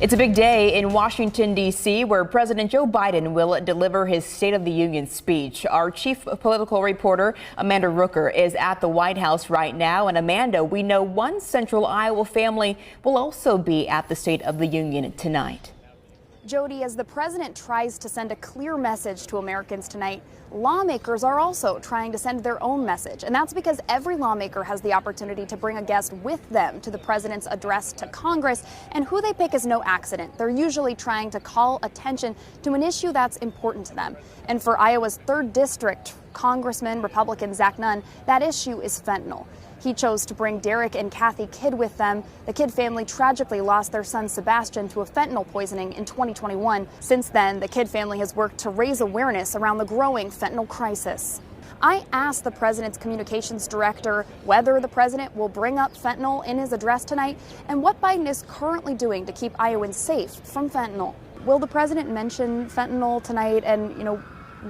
It's a big day in Washington, D.C., where President Joe Biden will deliver his State of the Union speech. Our chief political reporter, Amanda Rooker, is at the White House right now. And Amanda, we know one Central Iowa family will also be at the State of the Union tonight. Jody, as the president tries to send a clear message to Americans tonight, lawmakers are also trying to send their own message. And that's because every lawmaker has the opportunity to bring a guest with them to the president's address to Congress. And who they pick is no accident. They're usually trying to call attention to an issue that's important to them. And for Iowa's 3rd District Congressman, Republican Zach Nunn, that issue is fentanyl. He chose to bring Derek and Kathy Kidd with them. The Kidd family tragically lost their son Sebastian to a fentanyl poisoning in 2021. Since then, the Kidd family has worked to raise awareness around the growing fentanyl crisis. I asked the president's communications director whether the president will bring up fentanyl in his address tonight and what Biden is currently doing to keep Iowans safe from fentanyl. Will the president mention fentanyl tonight, and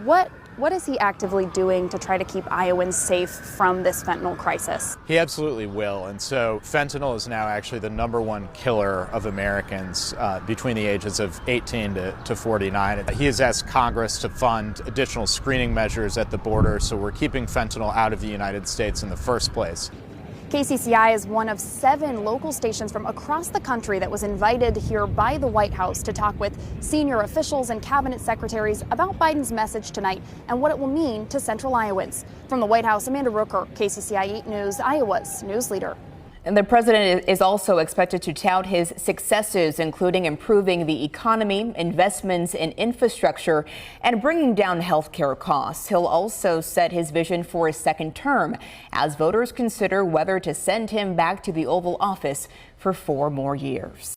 what is he actively doing to try to keep Iowans safe from this fentanyl crisis? He absolutely will. And so fentanyl is now actually the #1 killer of Americans between the ages of 18 to 49. He has asked Congress to fund additional screening measures at the border, so we're keeping fentanyl out of the United States in the first place. KCCI is one of 7 local stations from across the country that was invited here by the White House to talk with senior officials and cabinet secretaries about Biden's message tonight and what it will mean to Central Iowans. From the White House, Amanda Rooker, KCCI 8 News, Iowa's news leader. And the president is also expected to tout his successes, including improving the economy, investments in infrastructure, and bringing down health care costs. He'll also set his vision for his second term as voters consider whether to send him back to the Oval Office for 4 more years.